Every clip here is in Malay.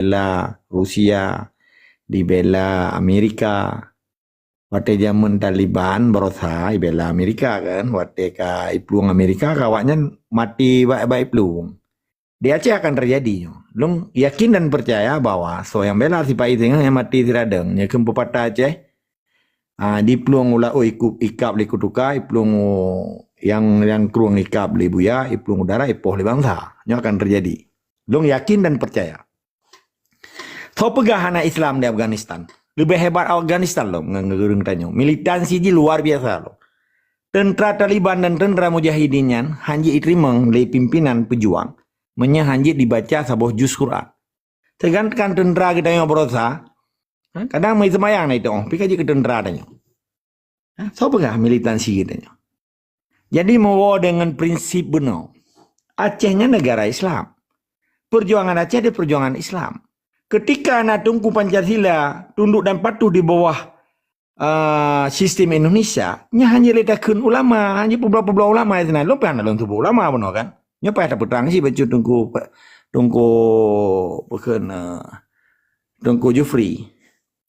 dibela Rusia, dibela Amerika. Waktu zaman Taliban berusaha bela Amerika kan, waktu ka ipluang Amerika kawaknya mati baik-baik ipluang. Di Aceh akan terjadi. Long yakin dan percaya bahwa so yang bela si Pai tengah yang mati tiradeng, nya kempu patah Aceh. Di peluang ulah ikap li kutuka, ipluang yang keruang ikap li buya, ipluang udara ipoh li bangsa. Nya akan terjadi. Long yakin dan percaya. So pegahan Islam di Afghanistan. Lebih hebat Afghanistan loh ngegurung tanya. Militansi ji luar biasa loh. Tentara Taliban dan tentara Mujahidinnya hanji itrimeng le pimpinan pejuang. Menya hanji dibaca sabuh juz Quran. Tegankan tentara kita yang berusaha. Kadang mai semayang na itu. Pika je ke tentara tanya. So pegah militansi kita. Jadi mau dengan prinsip benar. Acehnya negara Islam. Perjuangan Aceh adalah perjuangan Islam. Ketika nak tunggu Pancasila tunduk dan patuh di bawah sistem Indonesia, nya hanya letakkan ulama, hanya beberapa ulama itu nah, lupa nak tubuh ulama benar kan? Nya payah dapat perang sih baca tunggu Jufri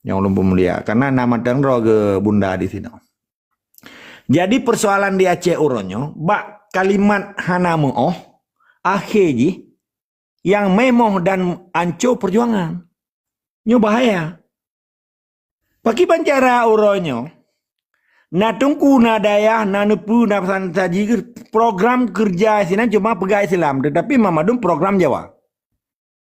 yang ulun pemulia karena nama tengro ke bunda di sini. Jadi persoalan di Aceh uronyo, bak kalimat hanamu akhir ji yang memoh dan ancur perjuangan. Nyo bahaya. Paki pancara uronyo. Na tungku na daya na nepu na pesan saji program kerja sini cuma pegai Islam tetapi mamadum program Jawa.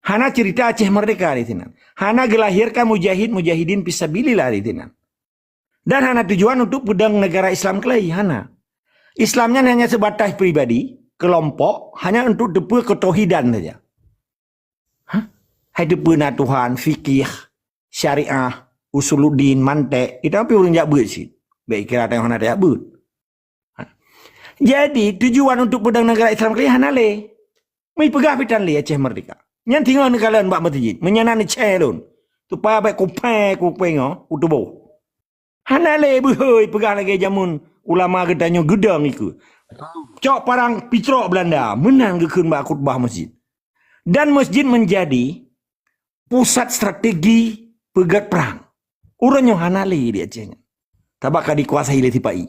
Hana cerita Aceh merdeka di sini. Hana gelahirkan mujahidin fisabilillah di sini. Dan hana tujuan untuk pedang negara Islam kelai hana. Islamnya hanya sebatas pribadi, kelompok, hanya untuk depu ketauhidan saja. Hai depunah Tuhan, fikih, syariah, usuluddin, mantek. Itu apa orang jak sih? Baik kira tengok nak jak but. Jadi tujuan untuk pedang negara Islam kali hanale. Mai pegah pitan li Aceh merdeka. Nyan tinggal negara mbak masjid, menyanani celon. Supaya baik kupeng utubo. Hanale buhoi pegah lagi jamun ulama gedanyo gedang iku. Cok parang pitrok Belanda menang gekun mbak khutbah masjid. Dan masjid menjadi pusat strategi pegat perang. Urang yang hanali di Acehnya. Tabak dikuasai oleh Sipai.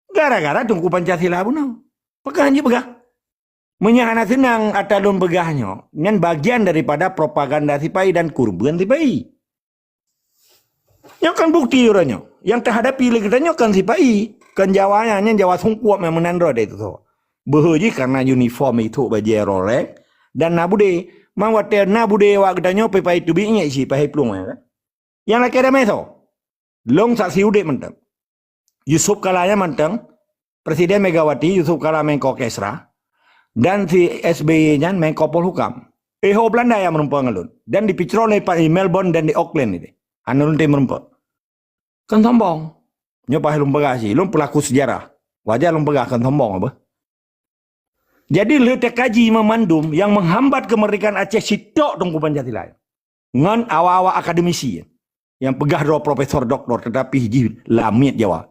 Gara-gara tunggu Pancasila pun. Pegah aja pegah. Menyahana senang atalun pegahnya. Dengan bagian daripada propaganda Sipai dan kurban Sipai. Yang kan bukti urangnya. Yang terhadapi legetanya kan Sipai. Kan Jawanya, Jawa sungkuap yang menandro itu. Behaji karena uniform itu baju Rolex. Dan nabude. Mawate na bude wa gedanyo pe pai tubi nya isi pai plung ya. Yang laki ada meso. Long saksi ude mentang. Yusuf Kalanya mentang. Presiden Megawati Yusuf Kala Menko Kesra dan si SBY-nya Menko Polhukam. Belanda yang merumpang ngalun dan dipicrol di Melbourne dan di Auckland ini. Anulun tim merumpang. Kan sombong. Nyopa helum pegah sih, lum pelaku sejarah. Wajar lum pegah kan sombong apa? Jadi letak kaji memandum yang menghambat kemerdekaan Aceh sitok tunggu Pancasila. Ngan awal-awal akademisi yang pegah do profesor doktor tetapi hiji lamit Jawa.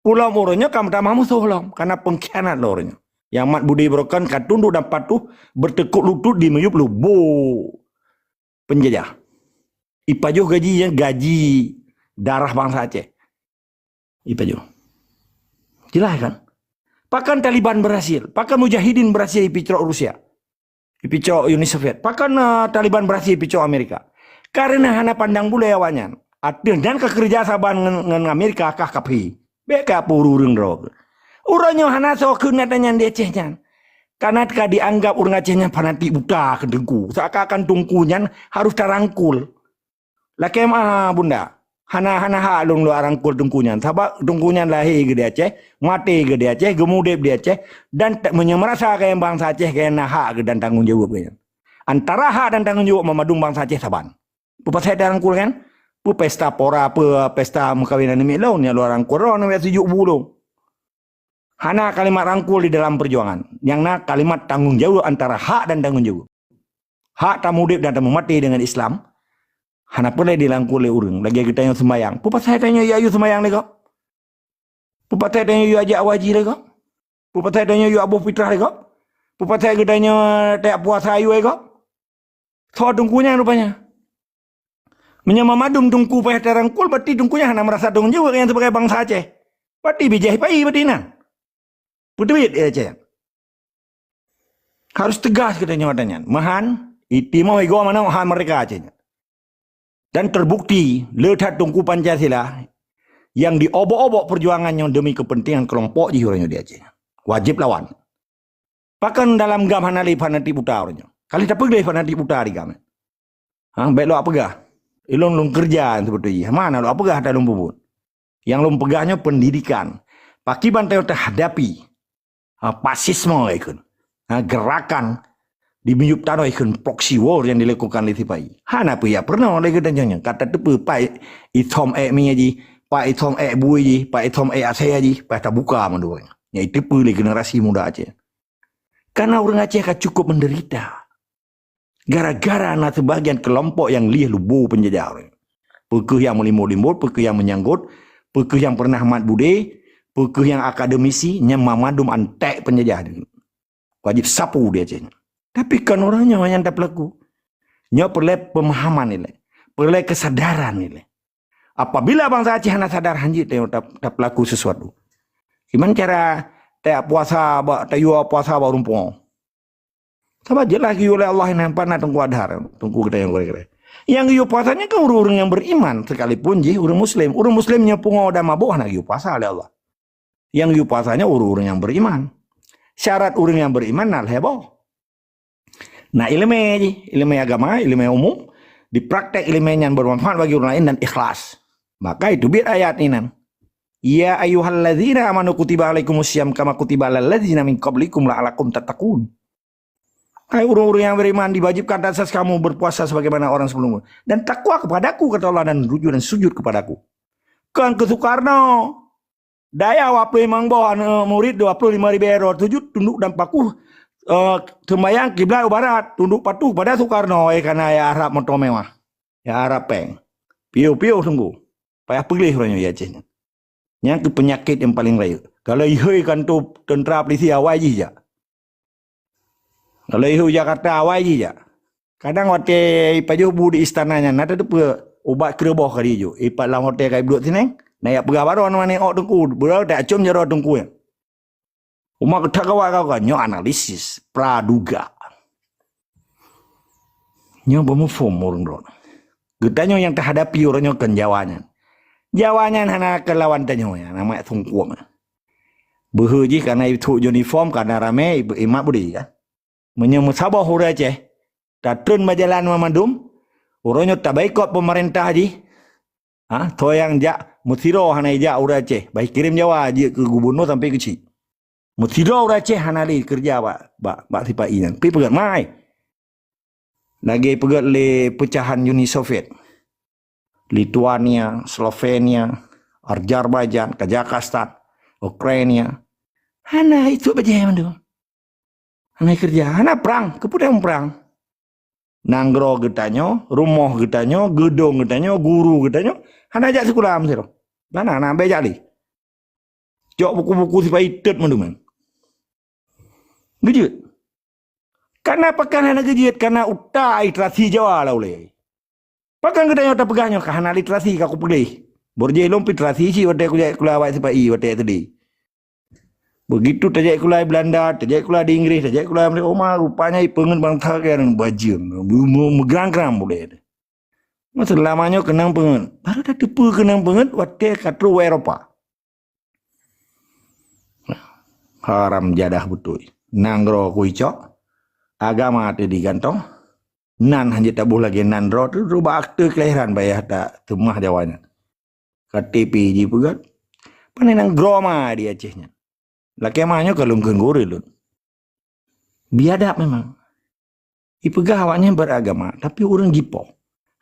Pulau Moronya kam tamah musuh lom karena pengkhianat lornya. Yang mat budi brokan kan tunduk dan patuh bertekuk lutut di meyup lubo penjajah. Ipajuh gaji darah bangsa Aceh. Ipajuh. Jelas kan? Pakan Taliban berhasil, pakan Mujahidin berhasil dipicok Rusia, dipicok Uni Soviet, pakan Taliban berhasil dipicok Amerika. Karena hana pandang bule awanyan, dan kekerjasaan dengan Amerika kah kapi, beka pururung rog. Urangnya hana so kenatanya di Acehnya, karena dianggap urang Acehnya fanatik buta kedengku, seakan-akan tungkunya harus terangkul. Laki mah bunda. Hana halung lu arangkul tungkunya. Sabab tungkunya lahir ke di Aceh, mati ke di Aceh, gemudep di Aceh dan merasa kayak bangsa Aceh kayak hak dan tanggung jawab kan. Antara hak dan tanggung jawab memadung bangsa Aceh saban. Pupas saya arangkul kan? Pu pesta pora pesta mekawinan ini laun ya lu arangkul ron ya 7 bulung. Hana kalimat rangkul di dalam perjuangan. Yang nak kalimat tanggung jawab antara hak dan tanggung jawab. Hak tamudip dan tamu mati dengan Islam. Hana pula dilangkul urang lagi kita yang sembayang. Pupat saya tanya ya ayu sembayang lego. Pupat saya tanya yu aja awaji lego. Pupat saya tanya yu abu fitrah lego. Pupat saya tanya tak puasa ayu lego. Tho tungkunya rupanya. Menyamadum tungku payah terangkul, berarti tungkunya hanya merasa dong juga yang sebagai bangsa Aceh. Berarti bijah pai berarti nan. Betul ya Aceh. Harus tegas kita nyawatannya. Mahan, iti mau ego mana mahan mereka Aceh. Dan terbukti letak tungku Pancasila yang diobok-obok perjuangannya demi kepentingan kelompok jihurnya di Aceh. Wajib lawan. Bahkan dalam gam hanali fanati buta orangnya. Kali tak pergi fanati buta di gam. Baik lo apa gah? Ilong long kerja sebetulnya. Mana lo apa gah ada long puput? Yang long pegahnya pendidikan. Pakiban tayo terhadapi pasisme ikun. Gerakan di miyup tanah ikun proxy war yang dilakukan oleh Sipai. Hana ya pernah oleh kedanjanya. Kata tepu pai itom mi aji. Pak itom bui ji. Pak itom Aceh aji. Pak tak buka menduanya. Ya itu pilih generasi muda Aceh. Karena orang Aceh akan cukup menderita. Gara-gara anak sebagian kelompok yang liah lubu penjajah. Pekeh yang melimut-limut, pekeh yang menyanggut, pekeh yang pernah mat bude, pekeh yang akademisi, yang mamadum antek penjajah. Wajib sapu dia Aceh. Tapi kan orangnya yang tak pelaku. Nya perlu pemahaman ini. Perlu kesadaran ini. Apabila bangsa Aceh nak sadar hanjit tak pelaku sesuatu. Gimana cara tak puasa, tak yua puasa baru rumpung. Sama je lagi oleh Allah yang nampak nak tunggu adhar. Tunggu kita yang kira-kira. Yang yua puasanya kan orang yang beriman. Sekalipun je orang Muslim. Orang Muslimnya pungo dan mabuk nak yua puasa oleh Allah. Yang yua puasanya orang yang beriman. Syarat orang yang beriman nak heboh. Nah ilmu agama, ilmu umum. Dipraktek ilmu yang bermanfaat bagi orang lain dan ikhlas. Maka itu biar ayat ini. Ya ayyuhalladzina amanu kutiba alaikumusiyam kama kutiba alal ladzina min qablikum la'alakum tattaqun. Hai orang-orang yang beriman diwajibkan atas kamu berpuasa sebagaimana orang sebelummu dan takwa kepadaku kata Allah dan rujuk dan sujud kepadaku. Kan ke Soekarno daya apa memang bawa murid 25.000 euro sujud tunduk dan pakuh sembahyang kiblat barat tunduk patuh pada Soekarno karena ya Arab motor mewah. Ya Arab peng. Piu-piu tunggu. Payah pilih orangnya ya Acehnya. Yang penyakit yang paling raya. Kalau ihoi kan tu tentera polisi awal je. Kalau ihoi Jakarta awal je. Kadang waktu pajubu di istananya nada tu ubat kerebah kali je. Ipat lang hotel kai duduk sini. Naik pegah baru mana ok tungku. Berau tak acum jero tungku ya. Umat ketak kawak kau kan nyo analisis praduga. Nyo bermufum orang ron. Getanya yang terhadapi orangnya kan Jawanya. Jawanya hana kelawan tanyo ya nama tungkuang. Behuji karena itu uniform karena rame imak budi ya. Menyemut sabah hura Aceh. Tatun majalan mamadum. Orangnya tak baik kok pemerintah haji. Toh yang jak mutiro hana ijak hura Aceh. Baik kirim Jawa aja ke gubernur sampai ke Cik. Mutiro hura Aceh hana li kerja bak Sipai nan. Pi pegat mai. Lagi pegat le pecahan Uni Soviet. Lithuania, Slovenia, Azerbaijan, Kazakhstan, Ukraina. Hana itu baca yang mana? Hana kerja, hana perang, kemudian perang. Nanggro getanyo, rumah getanyo, gedung getanyo, guru getanyo. Hana ajak sekolah amsiro. Mana hana bejak li. Jok buku-buku Sipai tet menduman. Gejut. Kenapa kan hana gejut? Karena utai literasi Jawa lah oleh. Pakan kita yang terpegahnya kahana literasi aku pilih. Borjeh lompi literasi si waktu aku jadi kuliah awak Sipai waktu tadi. Begitu terjadi kuliah Belanda, terjadi kuliah di Inggris, terjadi kuliah Amerika. Omar rupanya pengen bangsa kan baju, megerang-gerang boleh. Masa lamanya kenang pengen. Baru dah tepu kenang pengen waktu katru Eropa. Haram jadah betul. Nanggro kuicok. Agama ada digantong. Nan hanya tak boleh lagi nan roh tu rubah akte kelahiran bayar tak temah Jawanya. KTP je pegat. Panen nang groma di Acehnya. Laki mahnya kalau menggori lun. Biadab memang. Ipegah awaknya beragama tapi orang gipo.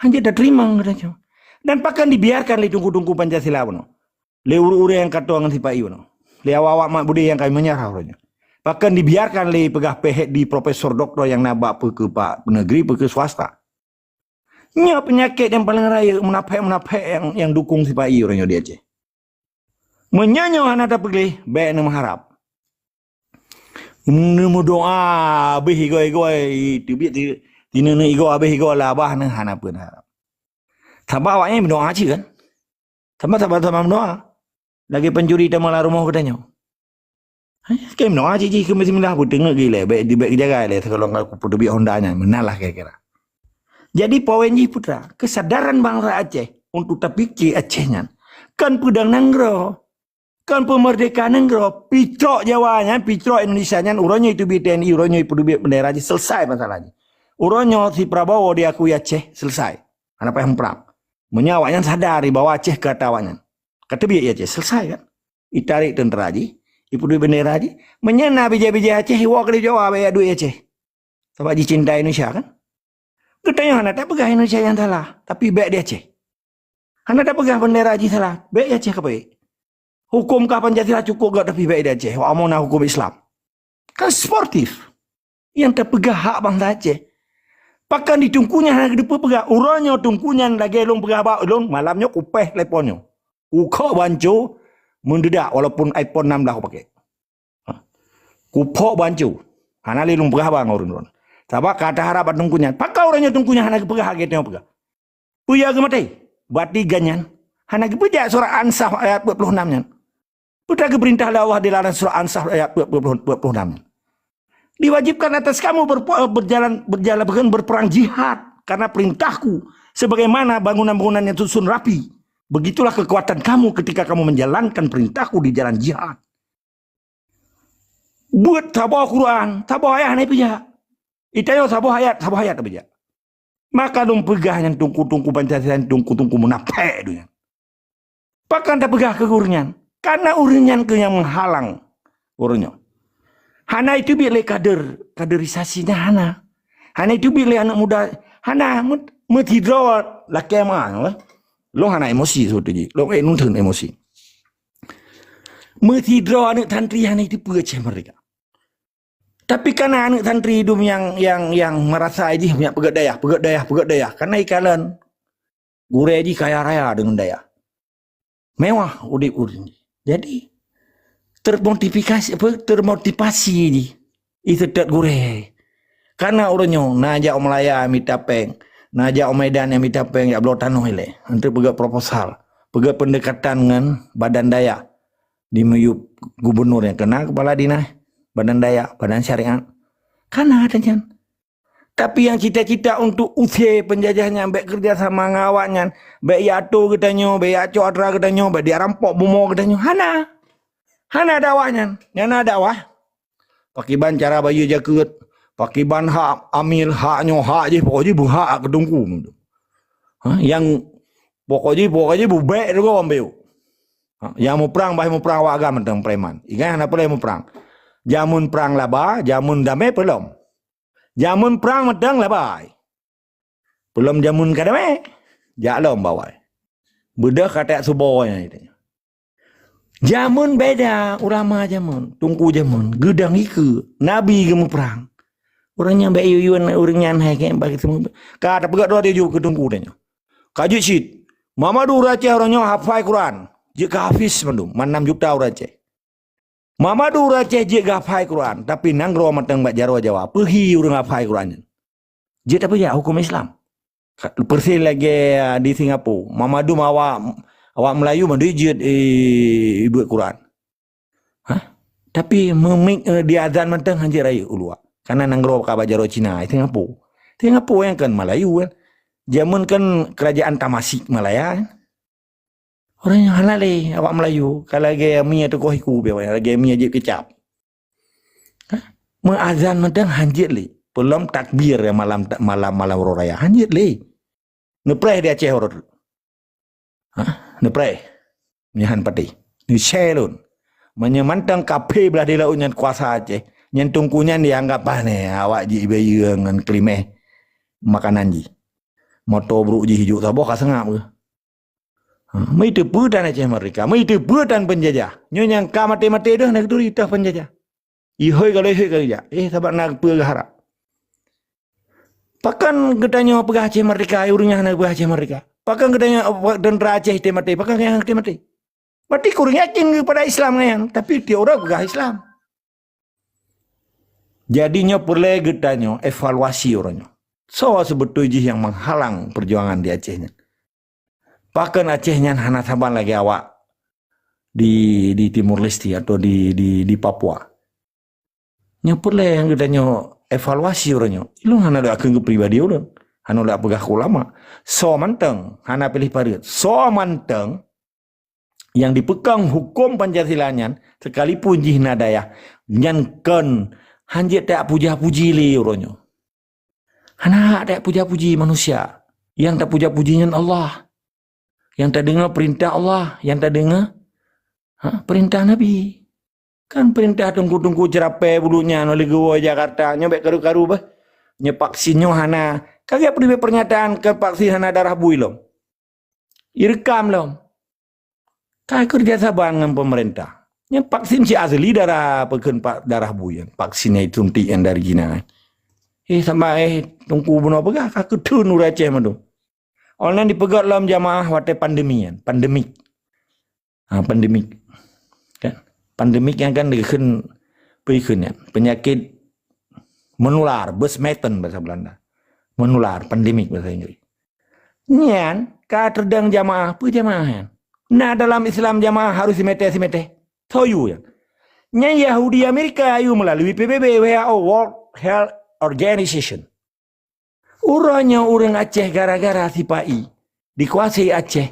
Hanya tak terima katanya. Dan pakan dibiarkan le tungku-tungku Pancasila puno. Le uru-uru yang kata orang Sipai puno. Le awak mak budi yang kami menyerah orangnya. Bahkan dibiarkan le pegah pehet di profesor doktor yang nabak ke pak negeri ke swasta. Nya penyakit yang paling raya menapek yang dukung Sipai orangnya di Aceh. Menyanyi hana tak pergi baik nama harap. Nemu doa bih goi-goi tu biar Tina ni igo habis igo lah abah ni hana pun harap. Tambah awaknya berdoa aja kan. Tambah berdoa. Lagi pencuri tamalah rumah katanya. Kayak berdoa aja je ke bismillah pun tengok gila. Baik jaga lah kalau aku pun duit Honda-nya. Menalah kira-kira. Jadi poin ji putra. Kesadaran bangsa Aceh untuk terpikir Acehnya. Kan pedang nanggro. Kan pemerdeka nanggro. Picok Jawanya, picok Indonesianya. Uranya itu BTNI, uranya itu duit bendera aja. Selesai masalahnya. Uranya si Prabowo diakui Aceh. Selesai. Anak payah perang. Menyawaknya sadari bahwa Aceh katawannya. Kata biar Aceh. Selesai kan. Itarik tentera aja. Ibu duit bendera aja. Menyana bija-bija Aceh. Iwak ke Jawa bayar duit Aceh. Sebab dia cinta Indonesia kan. Katanya Hana tak pegang Indonesia yang salah. Tapi baik dia Aceh. Hana tak pegang bendera aja salah. Baik dia Aceh ke baik. Hukum kah Pancasila cukup gak tapi baik dia Aceh. Amunah hukum Islam. Kan sportif. Yang terpegang hak bangsa Aceh. Pakan ditungkunya Hana kedepa pegang. Uranya tungkunya lagi long pegang bak long. Malamnya kupeh teleponnya. Ukok bancu. Mendedak walaupun iPhone 16 aku pakai. Kupok bancu. Hana li long pegang bang orang. Sebab kata harapan tungkunya. Pakai orangnya tungkunya Hana pegang hak kita pegang. Puya ke mati. Bati ganyan. Hana kepejak surah Ansaf ayat 26-nya. Putra keperintah Allah dilarang surah Ansaf ayat 26-nya. Diwajibkan atas kamu berperang jihad. Karena perintahku. Sebagaimana bangunan-bangunan yang susun rapi. Begitulah kekuatan kamu ketika kamu menjalankan perintahku di jalan jihad. Buat tabah Quran. Tabah ayat ni pejak. Itayo tabah ayat pejak. Maka dong pegah yang tungku-tungku Pancasila, tungku-tungku menapek dunia. Pakan tak pegah ke uringan. Karena uringan ke yang menghalang urunnya. Hana itu bila kaderisasinya Hana. Hana itu bila anak muda. Hana metidro laki emang. Lo Hana emosi suatu je. Lo nuntung emosi. Metidro anak tantri Hana itu pegah mereka. Tapi karena anak santri hidung yang merasa aja punya pegat daya. Karena ikalan gure aja kaya raya dengan daya. Mewah udip-udip. Jadi termotivasi aja. Itu tak gure. Karena orangnya najak Melaya mitapeng, najak Medan yang mitapeng ya belotan hele. Untuk pegat proposal, pegat pendekatan dengan badan daya di meyup gubernur yang kena kepala dinas. Badan daya, badan syariat. Karena adanya. Tapi yang cita-cita untuk usir penjajahnya, baik kerja sama ngawaknya, baik yato katanya, baik aco adra katanya, baik dia rampok bumo katanya. Hana dakwahnya. Yana dakwah. Pakai ban cara bayu jakut. Pakai ban hak amil haknya hak je. Pokoknya berhak kedungku. Yang pokoknya baik juga ambil. Yang mau perang, bahaya mau perang awak agama tentang preman. Ingat apa lagi mau perang? Jamun perang laba, jamun damai belum. Jamun perang medang laba. Belum jamun kadame. Jalom bawai. Beda kata subohnya itu. Jamun beda, ulama jamun, tungku jamun, gedang iku, nabi gemu perang. Orangnya baik yuyuan orangnya hai kayak bagi semua. Kata pegat doa dia juga ke tungku dia. Kaji sit. Mamadu Aceh orangnya hafal Quran. Jika hafiz mandum, 6 juta orang Aceh. Mamadu Aceh je hafal Quran, tapi nanggro matang bak Jawa Jawa. Pergi orang hafal Quran. Je tak apa hukum Islam. Persis lagi di Singapura. Mamadu awak Melayu madu je buat Quran. Tapi di azan matang hanjir raya ulua. Karena nanggro ka bak Jawa Cina Singapura. Singapura yang kan Melayu kan. Zaman kan kerajaan Tamasik Malaya. Orang yang halal awak Melayu. Kalau lagi minyak tu kohiku biar lagi minyak je kecap. Mengazan matang hanjir li. Belum takbir ya malam raya hanjir li. Neprai dia Aceh orang. Neprai. Nyahan pati. Ni selun. Menyemantang kafe belah di laut yang kuasa Aceh. Yang tungkunya dianggap ni awak ji bayu dengan krimeh makanan ji. Motor buruk ji hijau sabah kasengap ke. Mai itu budan Aceh mereka. Mai itu budan penjajah. Nyonya ka mati-mati dah nak duri tah penjajah. Ihoi kalau ya. Sahabat nak pergi harap. Pakan katanya pegah Aceh mereka, urungnya nak pegah Aceh mereka. Pakan katanya tentera Aceh mati, pakan yang mati. Mati kurang yakin kepada Islam kan, tapi dia orang pegah Islam. Jadinya perlu katanya evaluasi orangnya. So sebetulnya yang menghalang perjuangan di Acehnya. Bahkan Acehnya hana saban lagi awak di Timur Leste atau di Papua. Nya perlu yang kita evaluasi orangnya. Ilung hana ada akan ke pribadi orang. Hana ada pegah ulama. So manteng hana pilih parit. So manteng yang dipegang hukum Pancasilanya sekalipun jihna daya nyanken hanjit tak puja-puji li orangnya. Hana tak puja-puji manusia. Yang tak puja-pujinya Allah. Yang tak dengar perintah Allah. Yang tak dengar perintah Nabi. Kan perintah tunggu-tunggu cerapai bulunya oleh gua Jakarta. Nyobek karu-karu bah. Nyepaksinyo hana. Kagak perlu pernyataan ke vaksin hana darah bui lom. Irekam lom. Kagak kerja sama dengan pemerintah. Yang vaksin si asli darah peken darah bui. Vaksinnya itu suntikan dari Cina. Sama tunggu benar pegah. Kagak tu nuraceh madu. Orang dipegat dalam jamaah waktu pandemian. Pandemik. Pandemik. Kan? Pandemik yang kan dikhen penyakit menular, besmeten bahasa Belanda. Menular, pandemik bahasa Inggris. Nyan, ka terdang jamaah, apa jamaah? Nah dalam Islam jamaah harus simete. Toyu ya. Nyan Yahudi Amerika ayu melalui PBB, WHO, World Health Organization. Uranya orang Aceh gara-gara si Pai dikuasai Aceh.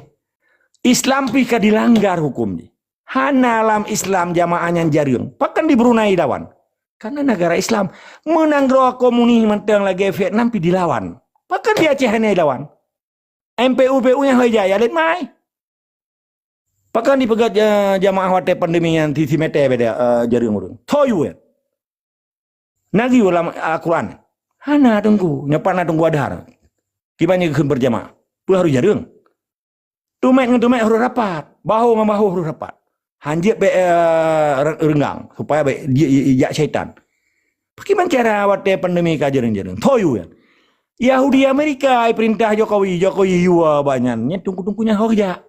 Islam pika dilanggar hukumnya. Hana alam Islam jamaahnya jariung. Bahkan di Brunei lawan. Karena negara Islam menang doa komunis mentang lagi Vietnam pi dilawan. Bahkan di Aceh hanya lawan. MPU-PU-nya hojaya lihat mai. Bahkan dipegat jamaah waktu pandemi yang di Simete beda jariung urang. Toyu ya. Nagi ulama Al-Quran. Hana tunggu, nyapana tunggu adhar. Gimana berjamaah? Pu harus jariung. Tumek harus rapat. Bahu sama bahu harus rapat. Hanjit renggang supaya dia syaitan. Bagaimana cara waktu pandemi kajaran-jaran? Toyu ya. Yahudi Amerika perintah Jokowi yuwa banyaknya tunggu-tunggunya hoja.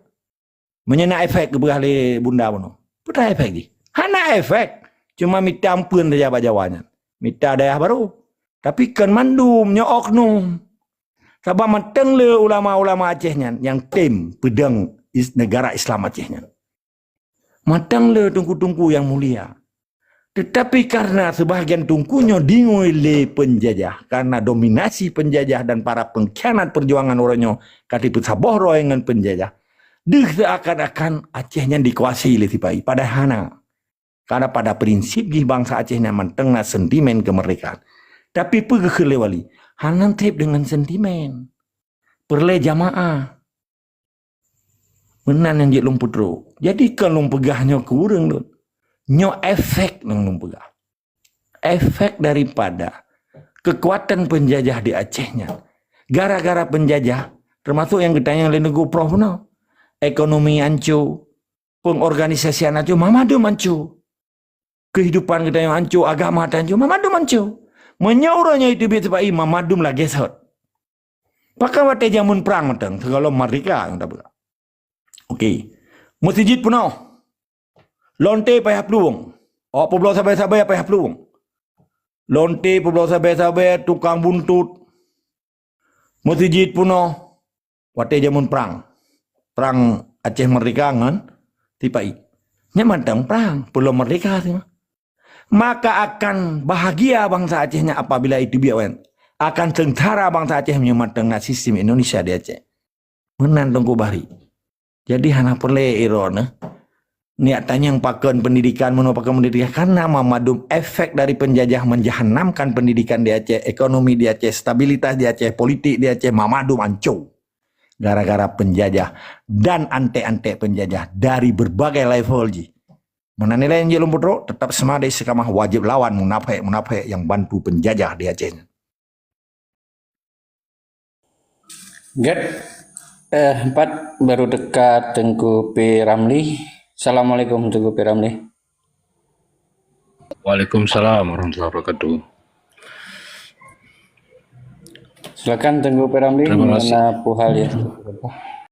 Menyena efek keberhali bunda bono. Putra efek di. Hana efek. Cuma minta ampun saja bajawanya. Minta daya baru. Tapi kan mandum oknum. Sabab menteng le ulama-ulama Acehnya yang tim pedang negara Islam Acehnya. Matang le tungku-tungku yang mulia. Tetapi karena sebahagian tungkunya dingoi le penjajah. Karena dominasi penjajah dan para pengkhianat perjuangan orangnya. Katipu saboh dengan penjajah. Dih seakan-akan Acehnya dikuasai le Sipai. Pada hana. Karena pada prinsip di bangsa Acehnya mentengah sentimen kemerdekaan. Tapi pergi ke lewali. Hanan tip dengan sentimen. Perle jamaah. Menan yang jik lumputro. Jadi kan lumpegahnya kurang tu. Nyo efek nang lumpegah. Efek daripada kekuatan penjajah di Acehnya. Gara-gara penjajah. Termasuk yang kita yang nego prof no. Ekonomi hancur. Pengorganisasian hancur. Mamadum hancur. Kehidupan kita yang hancur. Agama hancur. Mamadum hancur. Menyauranya itu biasa Pak Imam Madum lah gesot. Pakai waktu jamun perang matang. Segala merdeka yang tak berlaku. Okey. Masjid penuh. Lonte payah peluang. Oh, pulau sabai-sabai payah peluang. Lonte pulau sabai-sabai tukang buntut. Masjid penuh. Waktu jamun perang. Perang Aceh merdeka kan. Tipai. Nya matang perang. Pulau merdeka sih. Maka akan bahagia bangsa Acehnya apabila itu biawan. Akan sengsara bangsa Aceh menyemat dengan sistem Indonesia di Aceh. Menan tunggu bari. Jadi hana perle irona. Niatannya yang pakai pendidikan, menopakkan pendidikan. Karena mamadum efek dari penjajah menjahanamkan pendidikan di Aceh. Ekonomi di Aceh, stabilitas di Aceh, politik di Aceh. Mamadum hancur. Gara-gara penjajah dan ante-ante penjajah dari berbagai level ji. Menanilai yang jelum putro, tetap semadai sekamah wajib lawan munafik yang bantu penjajah di Aceh. Good. Empat baru dekat Tengku P. Ramli. Assalamualaikum Tengku P. Ramli. Waalaikumsalam warahmatullahi wabarakatuh. Silakan Tengku P. Ramli. Terima kasih. Mana puhal ya?